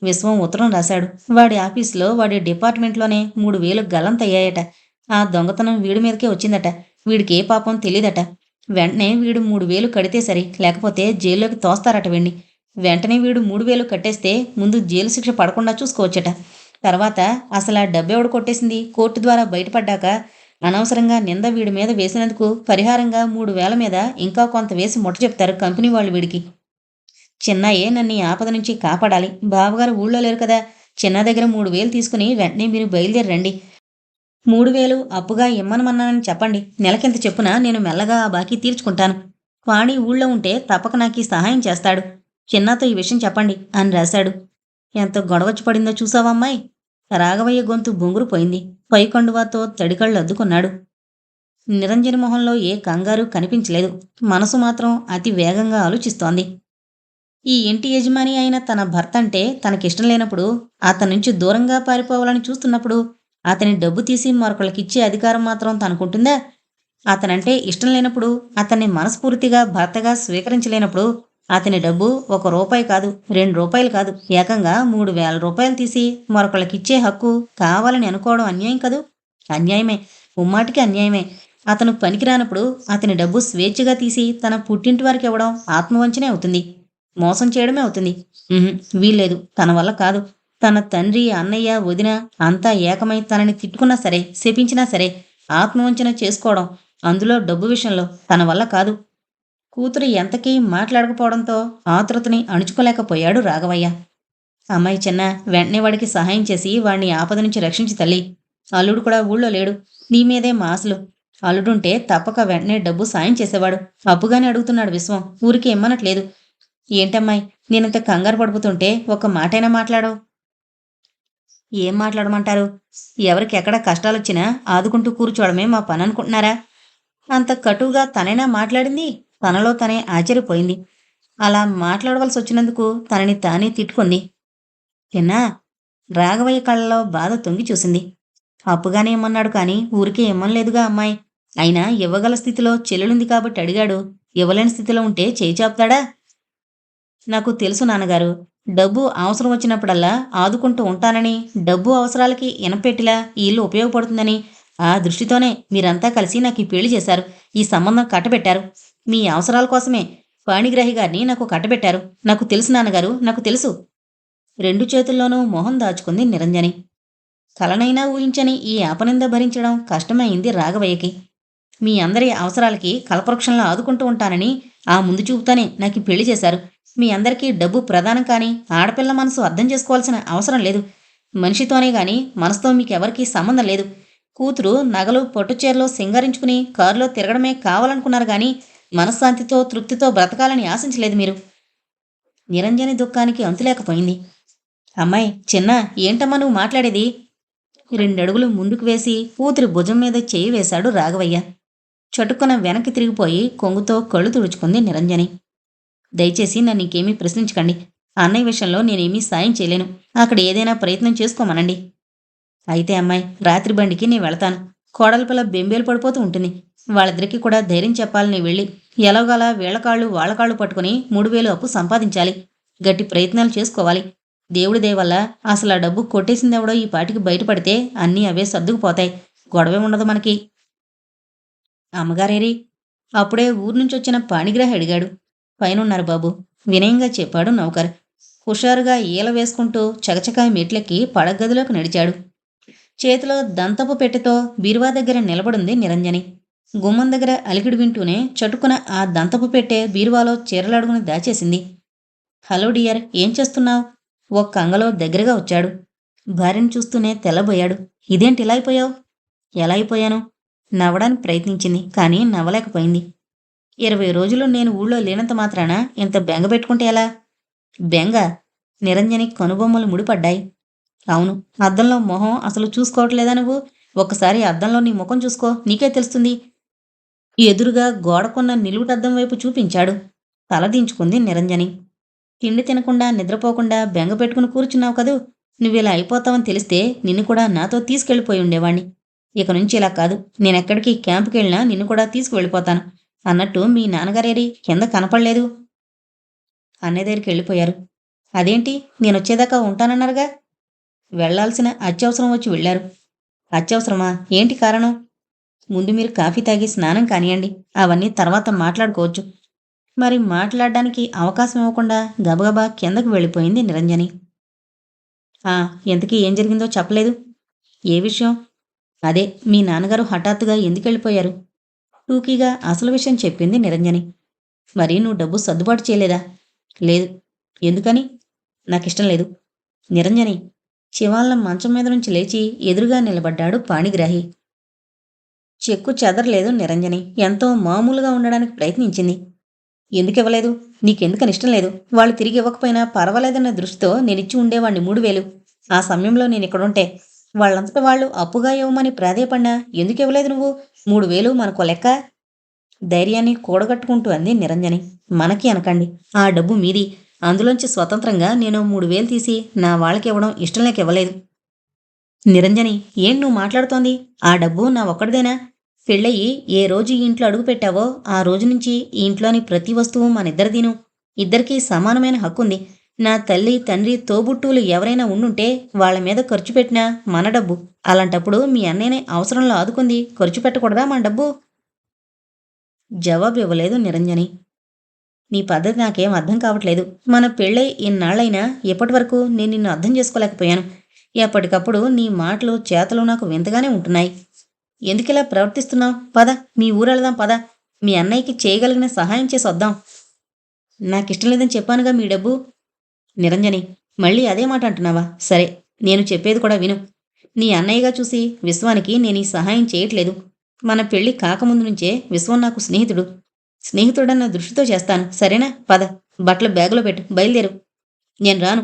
విశ్వం ఉత్తరం రాశాడు. వాడి ఆఫీసులో వాడి డిపార్ట్మెంట్లోనే 3,000 గల్లంతయ్యాయట. ఆ దొంగతనం వీడి మీదకే వచ్చిందట. వీడికి ఏ పాపం తెలీదట. వెంటనే వీడు 3,000 కడితే సరి, లేకపోతే జైల్లోకి తోస్తారట వీణ్ణి. వెంటనే వీడు 3,000 కట్టేస్తే ముందు జైలు శిక్ష పడకుండా చూసుకోవచ్చట. తర్వాత అసలు ఆ డబ్బెవడు కొట్టేసింది కోర్టు ద్వారా బయటపడ్డాక అనవసరంగా నింద వీడి మీద వేసినందుకు పరిహారంగా 3,000 మీద ఇంకా కొంత వేసి ముట్ట చెప్తారు కంపెనీ వాళ్ళు వీడికి. చిన్నయ్యే నన్ను ఈ ఆపద నుంచి కాపాడాలి. బావగారు ఊళ్ళో లేరు కదా. చిన్న దగ్గర 3,000 తీసుకుని వెంటనే మీరు బయలుదేరి రండి. 3,000 అప్పుగా ఇమ్మనమన్నానని చెప్పండి. నెలకింత చెప్పున నేను మెల్లగా ఆ బాకీ తీర్చుకుంటాను. వాణి ఊళ్ళో ఉంటే తప్పక నాకీ సహాయం చేస్తాడు. చిన్నాతో ఈ విషయం చెప్పండి అని రాశాడు. ఎంత గొడవచ్చి పడిందో చూసావమ్మాయి? రాఘవయ్య గొంతు బొంగురు పోయింది. పైకండువాతో తడికళ్ళు అద్దుకున్నాడు. నిరంజని మొహంలో ఏ కంగారు కనిపించలేదు. మనసు మాత్రం అతి వేగంగా ఆలోచిస్తోంది. ఈ ఇంటి యజమాని అయిన తన భర్త అంటే తనకిష్టం లేనప్పుడు, అతని నుంచి దూరంగా పారిపోవాలని చూస్తున్నప్పుడు, అతని డబ్బు తీసి మరొకళ్ళకిచ్చే అధికారం మాత్రం తనకుంటుందా? అతనంటే ఇష్టం లేనప్పుడు, అతన్ని మనస్ఫూర్తిగా భర్తగా స్వీకరించలేనప్పుడు, అతని డబ్బు ₹1 కాదు, ₹2 కాదు, ఏకంగా ₹3,000 తీసి మరొకళ్ళకిచ్చే హక్కు కావాలని అనుకోవడం అన్యాయం కదూ? అన్యాయమే, ముమ్మాటికి అన్యాయమే. అతను పనికిరానప్పుడు అతని డబ్బు స్వేచ్ఛగా తీసి తన పుట్టింటి వారికి ఇవ్వడం ఆత్మవంచనే అవుతుంది. మోసం చేయడమే అవుతుంది. వీల్లేదు. తన వల్ల కాదు. తన తండ్రి, అన్నయ్య, వదిన అంతా ఏకమై తనని తిట్టుకున్నా సరే, శపించినా సరే, ఆత్మవంచన చేసుకోవడం, అందులో డబ్బు విషయంలో తన వల్ల కాదు. కూతురు ఎంతకీ మాట్లాడకపోవడంతో ఆతృతని అణుచుకోలేకపోయాడు రాఘవయ్య. అమ్మాయి చిన్న, వెంటనే వాడికి సహాయం చేసి వాడిని ఆపద నుంచి రక్షించి తల్లి. అల్లుడు కూడా ఊళ్ళో లేడు. నీ మీదే మా ఆశలు. అల్లుడుంటే తప్పక వెంటనే డబ్బు సాయం చేసేవాడు. అప్పుగానే అడుగుతున్నాడు విశ్వం. ఊరికి ఇమ్మనట్లేదు. ఏంటమ్మాయి, నేనంత కంగారు పడిపోతుంటే ఒక్క మాటైనా మాట్లాడవు? ఏం మాట్లాడమంటారు? ఎవరికెక్కడ కష్టాలొచ్చినా ఆదుకుంటూ కూర్చోవడమే మా పని అనుకుంటున్నారా? అంత కటువుగా తనైనా మాట్లాడింది. తనలో తనే ఆశ్చర్యపోయింది. అలా మాట్లాడవలసి వచ్చినందుకు తనని తానే తిట్టుకుంది. తిన్నా? రాఘవయ్య కళ్ళలో బాధ తొంగి చూసింది. అప్పుగానే ఇమ్మన్నాడు కానీ ఊరికే ఇమ్మనలేదుగా అమ్మాయి. అయినా ఇవ్వగల స్థితిలో చెల్లెలుంది కాబట్టి అడిగాడు. ఇవ్వలేని స్థితిలో ఉంటే చేయి చాపుతాడా? నాకు తెలుసు నాన్నగారు. డబ్బు అవసరం వచ్చినప్పుడల్లా ఆదుకుంటూ ఉంటానని, డబ్బు అవసరాలకి ఇనపెట్టిలా ఈ ఇల్లు ఉపయోగపడుతుందని, ఆ దృష్టితోనే మీరంతా కలిసి నాకు ఈ పెళ్లి చేశారు. ఈ సంబంధం కట్టబెట్టారు. మీ అవసరాల కోసమే పాణిగ్రాహి గారిని నాకు కట్టబెట్టారు. నాకు తెలుసు నాన్నగారు, నాకు తెలుసు. 2 చేతుల్లోనూ మొహం దాచుకుంది నిరంజని. కలనైనా ఊహించని ఈ అపనింద భరించడం కష్టమైంది రాఘవయ్యకి. మీ అందరి అవసరాలకి కల్పవృక్షంలా ఆదుకుంటూ ఉంటానని ఆ ముందు చూపుతానే నాకు ఈ పెళ్లి చేశారు. మీ అందరికీ డబ్బు ప్రధానం కానీ ఆడపిల్ల మనసు అర్థం చేసుకోవాల్సిన అవసరం లేదు. మనిషితోనే గాని మనసుతో మీకెవరికీ సంబంధం లేదు. కూతురు నగలు పట్టుచీరలో సింగారించుకుని కారులో తిరగడమే కావాలనుకున్నారు గాని మనశ్శాంతితో తృప్తితో బ్రతకాలని ఆశించలేదు మీరు. నిరంజని దుఃఖానికి అంతులేకపోయింది. అమ్మాయి చిన్న, ఏంటమ్మా నువ్వు మాట్లాడేది? 2 అడుగులు ముందుకు వేసి కూతురి భుజం మీద చేయి వేశాడు రాఘవయ్య. చటుక్కున వెనక్కి తిరిగిపోయి కొంగుతో కళ్ళు తుడుచుకుంది నిరంజని. దయచేసి నన్ను ఇంకేమీ ప్రశ్నించకండి. అన్నయ్య విషయంలో నేనేమీ సాయం చేయలేను. అక్కడ ఏదైనా ప్రయత్నం చేసుకోమనండి. అయితే అమ్మాయి, రాత్రి బండికి నేను వెళతాను. కోడల పిల్ల బెంబేలు పడిపోతూ ఉంటుంది. వాళ్ళిద్దరికీ కూడా ధైర్యం చెప్పాలని వెళ్ళి ఎలాగోలా వీళ్ళ కాళ్ళు వాళ్ళ కాళ్ళు పట్టుకుని 3,000 అప్పు సంపాదించాలి. గట్టి ప్రయత్నాలు చేసుకోవాలి. దేవుడి దయ వల్ల అసలు ఆ డబ్బు కొట్టేసిందెవడో ఈ పాటికి బయటపడితే అన్నీ అవే సర్దుకుపోతాయి. గొడవే ఉండదు మనకి. అమ్మగారేరి? అప్పుడే ఊరు నుంచొచ్చిన పాణిగ్రాహి అడిగాడు. పైనున్నారు బాబు, వినయంగా చెప్పాడు నౌకర్. హుషారుగా ఈల వేసుకుంటూ చకచకా మెట్లెక్కి పడగదిలోకి నడిచాడు. చేతిలో దంతపు పెట్టెతో బీరువా దగ్గర నిలబడింది నిరంజని. గుమ్మం దగ్గర అలికిడి వింటూనే చటుకున ఆ దంతపు పెట్టె బీరువాలో చీరలడుగుని దాచేసింది. హలో డియర్, ఏం చేస్తున్నావు? ఒక్క అంగలో దగ్గరగా వచ్చాడు. భార్యను చూస్తూనే తెల్లబోయాడు. ఇదేంటి ఇలా అయిపోయావు? ఎలా అయిపోయాను? నవ్వడానికి ప్రయత్నించింది, కానీ నవ్వలేకపోయింది. 20 రోజులు నేను ఊళ్ళో లేనంత మాత్రాన ఇంత బెంగ పెట్టుకుంటే ఎలా? బెంగ? నిరంజని కనుబొమ్మలు ముడిపడ్డాయి. అవును, అద్దంలో మొహం అసలు చూసుకోవట్లేదా నువ్వు? ఒక్కసారి అద్దంలో నీ ముఖం చూసుకో, నీకే తెలుస్తుంది. ఎదురుగా గోడకున్న నిలువుటద్దం వైపు చూపించాడు. తలదించుకుంది నిరంజని. తిండి తినకుండా నిద్రపోకుండా బెంగ పెట్టుకుని కూర్చున్నావు కదూ. నువ్విలా అయిపోతావని తెలిస్తే నిన్ను కూడా నాతో తీసుకెళ్ళిపోయి ఉండేవాణ్ణి. ఇక నుంచి ఇలా కాదు. నేనెక్కడికి క్యాంపుకెళ్ళినా నిన్ను కూడా తీసుకువెళ్ళిపోతాను. అన్నట్టు మీ నాన్నగారేరి కింద కనపడలేదు? అన్నయ్య దగ్గరికి వెళ్ళిపోయారు. అదేంటి, నేనొచ్చేదాకా ఉంటానన్నారుగా? వెళ్ళాల్సిన అత్యవసరం వచ్చి వెళ్ళారు. అత్యవసరమా? ఏంటి కారణం? ముందు మీరు కాఫీ తాగి స్నానం కానియండి. అవన్నీ తర్వాత మాట్లాడుకోవచ్చు. మరి మాట్లాడడానికి అవకాశం ఇవ్వకుండా గబగబా కిందకు వెళ్ళిపోయింది నిరంజని. ఆ, ఎంతకీ ఏం జరిగిందో చెప్పలేదు? ఏ విషయం? అదే, మీ నాన్నగారు హఠాత్తుగా ఎందుకెళ్ళిపోయారు? టూకీగా అసలు విషయం చెప్పింది నిరంజని. మరి నువ్వు డబ్బు సర్దుబాటు చేయలేదా? లేదు. ఎందుకని? నాకిష్టం లేదు. నిరంజని, శివాన్నం మంచం మీద నుంచి లేచి ఎదురుగా నిలబడ్డాడు పాణిగ్రాహి. చెక్కు చెదరలేదు నిరంజని. ఎంతో మామూలుగా ఉండడానికి ప్రయత్నించింది. ఎందుకివ్వలేదు? నీకెందుకని ఇష్టం లేదు? వాళ్ళు తిరిగి ఇవ్వకపోయినా పర్వాలేదన్న దృష్టితో నేనిచ్చి ఉండేవాణ్ణి 3000. ఆ సమయంలో నేనిక్కడుంటే వాళ్ళంతట వాళ్ళు అప్పుగా ఇవ్వమని ప్రాధేయపడినా ఎందుకివ్వలేదు నువ్వు? 3000 మనకో లెక్క? ధైర్యాన్ని కూడగట్టుకుంటూ అంది నిరంజని. మనకి అనకండి. ఆ డబ్బు మీది. అందులోంచి స్వతంత్రంగా నేను 3000 తీసి నా వాళ్ళకివ్వడం ఇష్టం లేక ఇవ్వలేదు. నిరంజని, ఏంటి నువ్వు మాట్లాడుతోంది? ఆ డబ్బు నా ఒక్కడిదేనా? పెళ్ళయి ఏ రోజు ఈ ఇంట్లో అడుగుపెట్టావో ఆ రోజు నుంచి ఈ ఇంట్లోని ప్రతి వస్తువు మనిద్దరిదీను. ఇద్దరికీ సమానమైన హక్కుంది. నా తల్లి, తండ్రి, తోబుట్టువులు ఎవరైనా ఉండుంటే వాళ్ళ మీద ఖర్చు పెట్టినా మన డబ్బు. అలాంటప్పుడు మీ అన్నయ్యని అవసరంలో ఆదుకుంది ఖర్చు పెట్టకూడదా మన డబ్బు? జవాబు ఇవ్వలేదు నిరంజని. నీ పద్ధతి నాకేం అర్థం కావట్లేదు. మన పెళ్ళై ఇన్నాళ్లైనా ఇప్పటివరకు నేను నిన్ను అర్థం చేసుకోలేకపోయాను. ఎప్పటికప్పుడు నీ మాటలు, చేతలు నాకు వింతగానే ఉంటున్నాయి. ఎందుకిలా ప్రవర్తిస్తున్నావు? పద, మీ ఊరెళదాం పద. మీ అన్నయ్యకి చేయగలిగిన సహాయం చేసి వద్దాం. నాకిష్టం లేదని చెప్పానుగా మీ డబ్బు. నిరంజని, మళ్ళీ అదే మాట అంటున్నావా? సరే, నేను చెప్పేది కూడా విను. నీ అన్నయ్యగా చూసి విశ్వానికి నేను ఈ సహాయం చేయట్లేదు. మన పెళ్లి కాకముందు నుంచే విశ్వం నాకు స్నేహితుడు. స్నేహితుడన్న దృష్టితో చేస్తాను. సరేనా? పద, బట్టలు బ్యాగులో పెట్టు, బయలుదేరు. నేను రాను.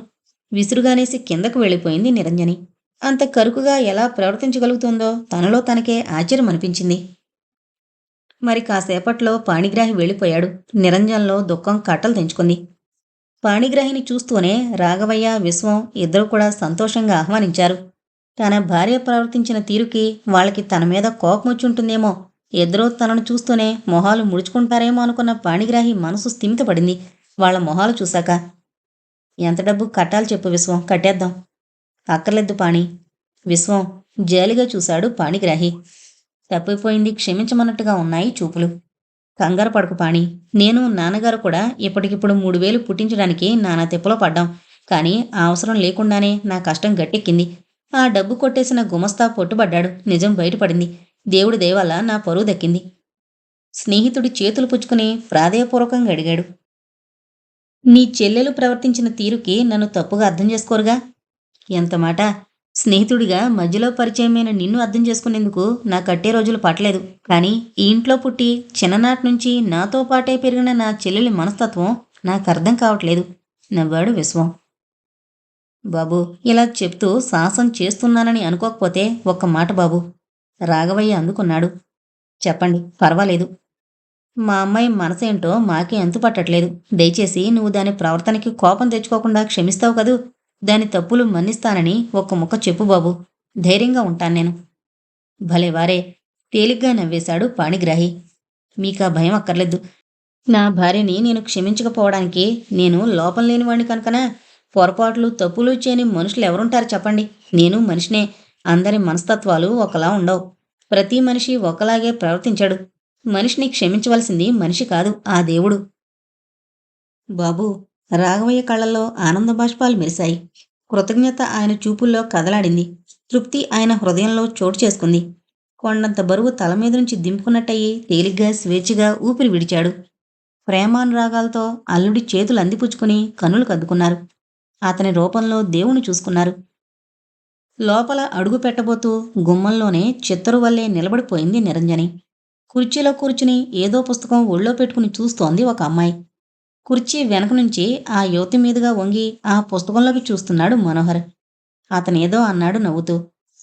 విసురుగానేసి కిందకు వెళ్ళిపోయింది నిరంజని. అంత కరుకుగా ఎలా ప్రవర్తించగలుగుతుందో తనలో తనకే ఆశ్చర్యం అనిపించింది. మరి కాసేపట్లో పాణిగ్రాహి వెళ్ళిపోయాడు. నిరంజన్లో దుఃఖం కట్టలు తెంచుకుంది. పాణిగ్రాహిని చూస్తూనే రాఘవయ్య, విశ్వం ఇద్దరూ కూడా సంతోషంగా ఆహ్వానించారు. తన భార్య ప్రవర్తించిన తీరుకి వాళ్ళకి తన మీద కోపమొచ్చుంటుందేమో, ఇద్దరూ తనను చూస్తూనే మొహాలు ముడుచుకుంటారేమో అనుకున్న పాణిగ్రాహి మనసు స్థిమితపడింది వాళ్ళ మొహాలు చూశాక. ఎంత డబ్బు కట్టాలి చెప్పు విశ్వం, కట్టేద్దాం. అక్కర్లేదు పాణి. విశ్వం జాలిగా చూశాడు పాణిగ్రాహి. తప్పిపోయింది క్షమించమన్నట్టుగా ఉన్నాయి చూపులు. కంగారు పడకు పాణి. నేను, నాన్నగారు కూడా ఇప్పటికిప్పుడు 3000 పుట్టించడానికి నానా తిప్పలో పడ్డాం. కానీ ఆ అవసరం లేకుండానే నా కష్టం గట్టెక్కింది. ఆ డబ్బు కొట్టేసిన గుమస్తా పట్టుబడ్డాడు. నిజం బయటపడింది. దేవుడి దయ వల్ల నా పరువు దక్కింది. స్నేహితుడి చేతులు పుచ్చుకుని ప్రాధేయపూర్వకంగా అడిగాడు. నీ చెల్లెలు ప్రవర్తించిన తీరుకి నన్ను తప్పుగా అర్థం చేసుకోరుగా? ఎంత మాట! స్నేహితుడిగా మధ్యలో పరిచయమైన నిన్ను అర్థం చేసుకునేందుకు నాకట్టే రోజులు పట్టలేదు. కానీ ఈ ఇంట్లో పుట్టి చిన్ననాటి నుంచి నాతో పాటే పెరిగిన నా చెల్లెలి మనస్తత్వం నాకర్థం కావట్లేదు నవ్వాడు విశ్వం. బాబూ, ఇలా చెప్తూ సాహసం చేస్తున్నానని అనుకోకపోతే ఒక్క మాట బాబూ. రాఘవయ్య అందుకున్నాడు. చెప్పండి, పర్వాలేదు. మా అమ్మాయి మనసేంటో మాకే అంతుపట్టట్లేదు. దయచేసి నువ్వు దాని ప్రవర్తనకి కోపం తెచ్చుకోకుండా క్షమిస్తావు కదూ? దాని తప్పులు మన్నిస్తానని ఒక్క ముక్క చెప్పు బాబూ. ధైర్యంగా ఉంటాను నేను. భలేవారే! తేలిగ్గా నవ్వేశాడు పాణిగ్రాహి. మీకా భయం అక్కర్లేదు. నా భార్యని నేను క్షమించకపోవడానికి నేను లోపం లేనివాణ్ణి కనుకనా? పొరపాట్లు, తప్పులు చేయని మనుషులెవరుంటారు చెప్పండి? నేను మనిషినే. అందరి మనస్తత్వాలు ఒకలా ఉండవు. ప్రతి మనిషి ఒకలాగే ప్రవర్తించడు. మనిషిని క్షమించవలసింది మనిషి కాదు, ఆ దేవుడు. బాబూ, రాఘవయ్య కళ్ళల్లో ఆనంద బాష్పాలు మెరిశాయి. కృతజ్ఞత ఆయన చూపుల్లో కదలాడింది. తృప్తి ఆయన హృదయంలో చోటు చేసుకుంది. కొండంత బరువు తల మీద నుంచి దింపుకున్నట్టయి తేలిగ్గా, స్వేచ్ఛగా ఊపిరి విడిచాడు. ప్రేమానురాగాలతో అల్లుడి చేతులు అందిపుచ్చుకుని కన్నులు కద్దుకున్నారు. అతని రూపంలో దేవుణ్ణి చూసుకున్నారు. లోపల అడుగు పెట్టబోతూ గుమ్మంలోనే చిత్తరు వల్లే నిలబడిపోయింది నిరంజని. కుర్చీలో కూర్చుని ఏదో పుస్తకం ఒళ్ళో పెట్టుకుని చూస్తోంది ఒక అమ్మాయి. కుర్చీ వెనక నుంచి ఆ యువతి మీదుగా వంగి ఆ పుస్తకంలోకి చూస్తున్నాడు మనోహర్. అతనేదో అన్నాడు నవ్వుతూ.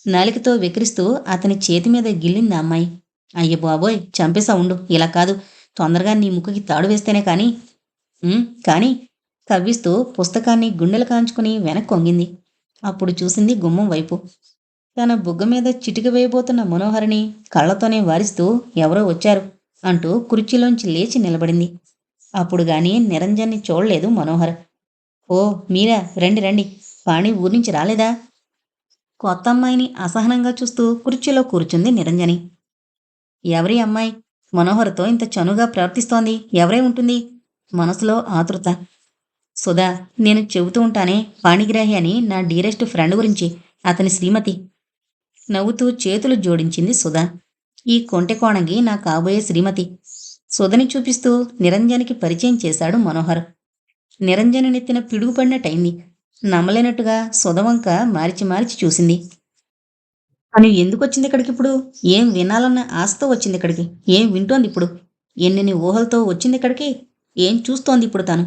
నాలికతో వెకిరిస్తూ అతని చేతి మీద గిల్లింది ఆ అమ్మాయి. అయ్య బాబోయ్, చంపేసా ఉండు. ఇలా కాదు. తొందరగా నీ ముక్కుకి తాడు వేస్తేనే కాని. కాని కవ్విస్తూ పుస్తకాన్ని గుండెలు కాంచుకుని వెనక్కి వంగింది. అప్పుడు చూసింది గుమ్మం వైపు. తన బుగ్గ మీద చిటిక వేయబోతున్న మనోహరిని కళ్ళతోనే వారిస్తూ ఎవరో వచ్చారు అంటూ కుర్చీలోంచి లేచి నిలబడింది. అప్పుడు గాని నిరంజన్ని చూడలేదు మనోహర్. ఓ, మీరా, రండి రండి. పాణి ఊరి నుంచి రాలేదా? కొత్త అమ్మాయిని అసహనంగా చూస్తూ కుర్చీలో కూర్చుంది నిరంజని. ఎవరి అమ్మాయి? మనోహర్తో ఇంత చనువుగా ప్రవర్తిస్తోంది ఎవరై ఉంటుంది? మనసులో ఆతృత. సుధా, నేను చెబుతూ ఉంటానే, పాణిగ్రాహి అని నా డీరెస్ట్ ఫ్రెండ్ గురించి. అతని శ్రీమతి. నవ్వుతూ చేతులు జోడించింది సుధా. ఈ కొంటె కోణగి నా కాబోయే శ్రీమతి. సుధని చూపిస్తూ నిరంజనికి పరిచయం చేశాడు మనోహర్. నిరంజని నెత్తిన పిడుగుపడినట్టయింది. నమ్మలేనట్టుగా సుధవంక మార్చి మార్చి చూసింది. తను ఎందుకొచ్చింది ఇక్కడికిప్పుడు? ఏం వినాలన్న ఆశతో వచ్చిందిక్కడికి. ఏం వింటోందిప్పుడు? ఎన్నెన్ని ఊహలతో వచ్చిందిక్కడికి? ఏం చూస్తోంది ఇప్పుడు తను?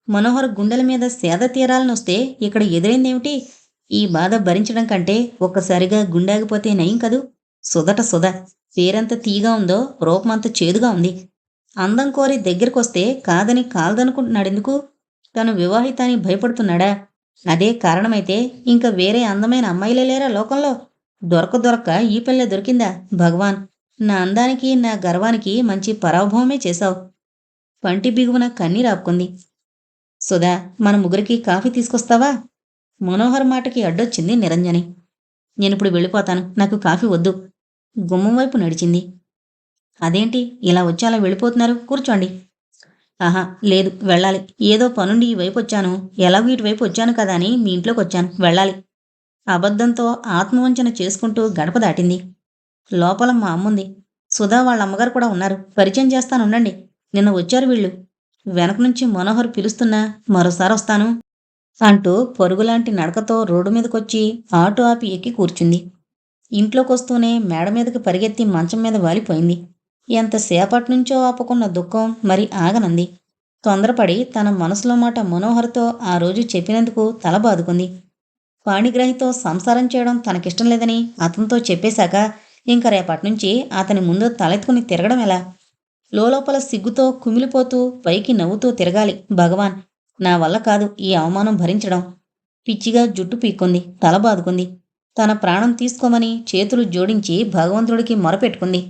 మనోహర్ గుండెల మీద సేద తీరాలనొస్తే ఇక్కడ ఎదురైందేమిటి? ఈ బాధ భరించడం కంటే ఒక్కసారిగా గుండాగిపోతే నయం కదూ. సుధట సుధ. పేరెంత తీయగా ఉందో రూపమంత చేదుగా ఉంది. అందం కోరి దగ్గరకొస్తే కాదని కాల్దనుకుంటున్నాడెందుకు? తను వివాహితాన్ని భయపడుతున్నాడా? అదే కారణమైతే ఇంక వేరే అందమైన అమ్మాయిలే లేరా లోకంలో? దొరక్క ఈ పిల్లే దొరికిందా? భగవాన్! నా అందానికి నా గర్వానికి మంచి పరాభవమే చేశావు. పంటి బిగువున కన్నీరాపుకుంది. సుధా, మన ముగ్గురికి కాఫీ తీసుకొస్తావా? మనోహర్ మాటకి అడ్డొచ్చింది నిరంజని. నేనిప్పుడు వెళ్ళిపోతాను. నాకు కాఫీ వద్దు. గుమ్మం వైపు నడిచింది. అదేంటి ఇలా వచ్చి అలా వెళ్ళిపోతున్నారు? కూర్చోండి. ఆహా, లేదు, వెళ్ళాలి. ఏదో పనుండి ఈ వైపొచ్చాను. ఎలాగూ ఇటువైపు వచ్చాను కదా అని మీ ఇంట్లోకొచ్చాను. వెళ్ళాలి. అబద్ధంతో ఆత్మవంచన చేసుకుంటూ గడప దాటింది. లోపల మా అమ్ముంది. సుధా వాళ్ళ అమ్మగారు కూడా ఉన్నారు. పరిచయం చేస్తానుండండి. నిన్న వచ్చారు వీళ్ళు. వెనక నుంచి మనోహర్ పిలుస్తున్నా మరోసారొస్తాను అంటూ పరుగులాంటి నడకతో రోడ్డు మీదకొచ్చి ఆటో ఆపి ఎక్కి కూర్చుంది. ఇంట్లోకొస్తూనే మేడ మీదకి పరిగెత్తి మంచం మీద వాలిపోయింది. ఎంతసేపట్నుంచో ఆపుకున్న దుఃఖం మరి ఆగనంది. తొందరపడి తన మనసులో మాట మనోహర్తో ఆ రోజు చెప్పినందుకు తల బాదుకుంది. పాణిగ్రాహితో సంసారం చేయడం తనకిష్టం లేదని అతనితో చెప్పేశాక ఇంక రేపట్నుంచి అతని ముందు తలెత్తుకుని తిరగడం ఎలా? లోలోపల సిగ్గుతో కుమిలిపోతూ పైకి నవ్వుతూ తిరగాలి. భగవాన్! నా వల్ల కాదు ఈ అవమానం భరించడం. పిచ్చిగా జుట్టు పీక్కుంది. తల బాదుకుంది. తన ప్రాణం తీసుకోమని చేతులు జోడించి భగవంతుడికి మొరపెట్టుకుంది.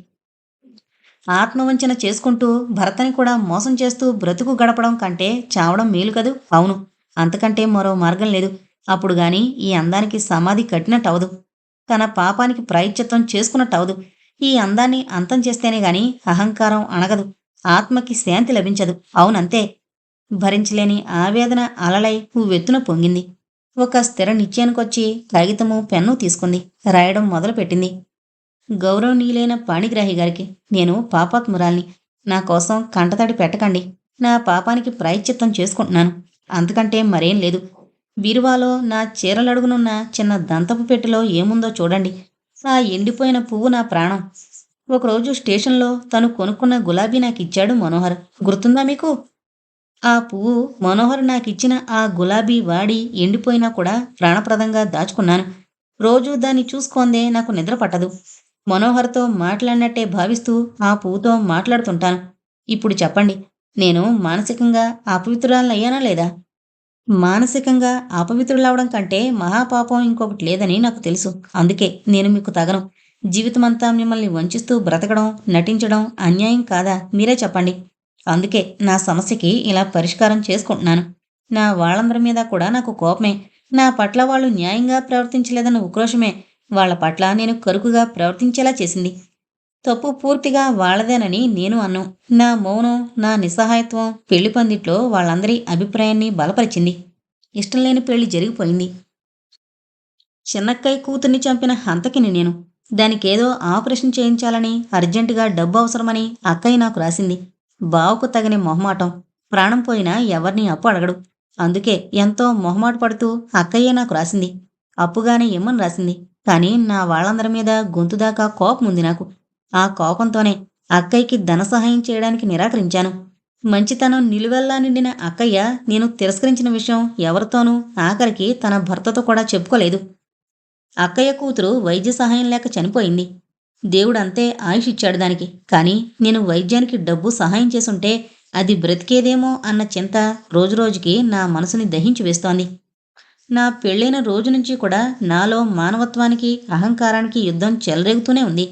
ఆత్మవంచన చేసుకుంటూ భర్తని కూడా మోసం చేస్తూ బ్రతుకు గడపడం కంటే చావడం మేలు కదూ. అవును, అంతకంటే మరో మార్గం లేదు. అప్పుడు గాని ఈ అందానికి సమాధి కట్టినట్టవదు. తన పాపానికి ప్రాయశ్చిత్తం చేసుకున్నట్టవదు. ఈ అందాన్ని అంతం చేస్తేనే గాని అహంకారం అణగదు. ఆత్మకి శాంతి లభించదు. అవునంతే. భరించలేని ఆవేదన అలలై ఉవ్వెత్తున పొంగింది. ఒక స్థిర నిశ్చయానికొచ్చి కాగితము పెన్ను తీసుకుంది. రాయడం మొదలుపెట్టింది. గౌరవనీయులైన పాణిగ్రాహి గారికి, నేను పాపాత్మురాల్ని. నా కోసం కంటతడి పెట్టకండి. నా పాపానికి ప్రాయశ్చిత్తం చేసుకుంటున్నాను. అంతకంటే మరేం లేదు. బీరువాలో నా చీరలడుగునున్న చిన్న దంతపు పెట్టెలో ఏముందో చూడండి. ఆ ఎండిపోయిన పువ్వు నా ప్రాణం. ఒకరోజు స్టేషన్లో తను కొనుక్కున్న గులాబీ నాకిచ్చాడు మనోహర్. గుర్తుందా మీకు? ఆ పువ్వు మనోహర్ నాకిచ్చిన ఆ గులాబీ వాడి ఎండిపోయినా కూడా ప్రాణప్రదంగా దాచుకున్నాను. రోజూ దాన్ని చూసుకోందే నాకు నిద్ర పట్టదు. మనోహర్తో మాట్లాడినట్టే భావిస్తూ ఆ పువ్వుతో మాట్లాడుతుంటాను. ఇప్పుడు చెప్పండి, నేను మానసికంగా అపవిత్రురాలనయ్యానా లేదా? మానసికంగా అపవిత్రులవడం కంటే మహాపాపం ఇంకొకటి లేదని నాకు తెలుసు. అందుకే నేను మీకు తగను. జీవితమంతా మిమ్మల్ని వంచిస్తూ బ్రతకడం, నటించడం అన్యాయం కాదా? మీరే చెప్పండి. అందుకే నా సమస్యకి ఇలా పరిష్కారం చేసుకుంటున్నాను. నా వాళ్ళందరి మీద కూడా నాకు కోపమే. నా పట్ల వాళ్ళు న్యాయంగా ప్రవర్తించలేదన్న ఉక్రోషమే వాళ్ళ పట్ల నేను కరుకుగా ప్రవర్తించేలా చేసింది. తప్పు పూర్తిగా వాళ్ళదేనని నేను అన్ను. నా మౌనం, నా నిస్సహాయత్వం పెళ్లి పందిట్లో వాళ్ళందరి అభిప్రాయాన్ని బలపరిచింది. ఇష్టం లేని పెళ్లి జరిగిపోయింది. చిన్నక్కయ్య కూతుర్ని చంపిన హంతకిని నేను. దానికేదో ఆపరేషన్ చేయించాలని అర్జెంటుగా డబ్బు అవసరమని అక్కయ్య నాకు రాసింది. బావకు తగని మొహమాటం. ప్రాణం పోయినా ఎవర్నీ అప్పు అడగడు. అందుకే ఎంతో మొహమాట పడుతూ అక్కయ్యే నాకు రాసింది. అప్పుగానే ఇమ్మని రాసింది. కానీ నా వాళ్ళందరి మీద గొంతుదాకా కోపముంది నాకు. ఆ కోపంతోనే అక్కయ్యకి ధన సహాయం చేయడానికి నిరాకరించాను. మంచితనం నిలువెల్లా నిండిన అక్కయ్య నేను తిరస్కరించిన విషయం ఎవరితోనూ ఆఖరికి తన భర్తతో కూడా చెప్పుకోలేదు. అక్కయ్య కూతురు వైద్య సహాయం లేక చనిపోయింది. దేవుడంతే ఆయుష్ ఇచ్చాడు దానికి. కానీ నేను వైద్యానికి డబ్బు సహాయం చేసుంటే అది బ్రతికేదేమో అన్న చింత రోజురోజుకి నా మనసుని దహించి వేస్తోంది. నా పెళ్ళైన రోజు నుంచి కూడా నాలో మానవత్వానికి అహంకారానికి యుద్ధం చెలరేగుతూనే ఉంది.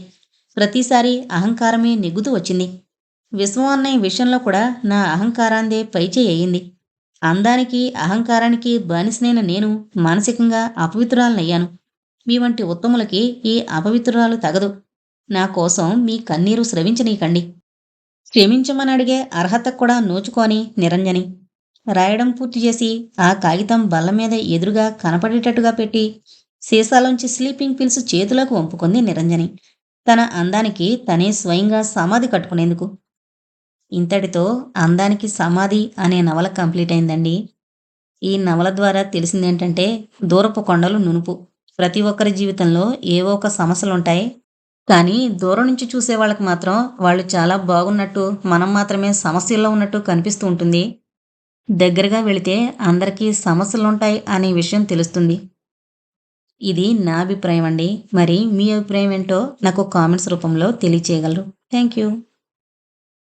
ప్రతిసారి అహంకారమే నెగ్గుతూ వచ్చింది. విశ్వం అన్నయ్య విషయంలో కూడా నా అహంకారాందే పైచేయి అయింది. అందానికి, అహంకారానికి బానిసనైన నేను మానసికంగా అపవిత్రురాలనయ్యాను. మీ వంటి ఉత్తములకి ఈ అపవిత్రురాలు తగదు. నా కోసం మీ కన్నీరు స్రవించనీకండి. క్షమించమనడిగే అర్హత కూడా నోచుకోని నిరంజని. రాయడం పూర్తి చేసి, ఆ కాగితం బల్ల మీద ఎదురుగా కనపడేటట్టుగా పెట్టి, సీసాలోంచి స్లీపింగ్ పిల్స్ చేతిలోకి వంపుకుంది నిరంజని. తన అందానికి తనే స్వయంగా సమాధి కట్టుకునేందుకు. ఇంతటితో 'అందానికి సమాధి' అనే నవల కంప్లీట్ అయిందండి. ఈ నవల ద్వారా తెలిసిందేంటంటే, దూరపు కొండలు నునుపు. ప్రతి ఒక్కరి జీవితంలో ఏవో ఒక సమస్యలుంటాయి. కానీ దూరం నుంచి చూసే వాళ్ళకి మాత్రం వాళ్ళు చాలా బాగున్నట్టు, మనం మాత్రమే సమస్యల్లో ఉన్నట్టు కనిపిస్తూ ఉంటుంది. దగ్గరగా వెళితే అందరికీ సమస్యలుంటాయి అనే విషయం తెలుస్తుంది. ఇది నా అభిప్రాయం అండి. మరి మీ అభిప్రాయం ఏంటో నాకు కామెంట్స్ రూపంలో తెలియచేయగలరు. Thank you.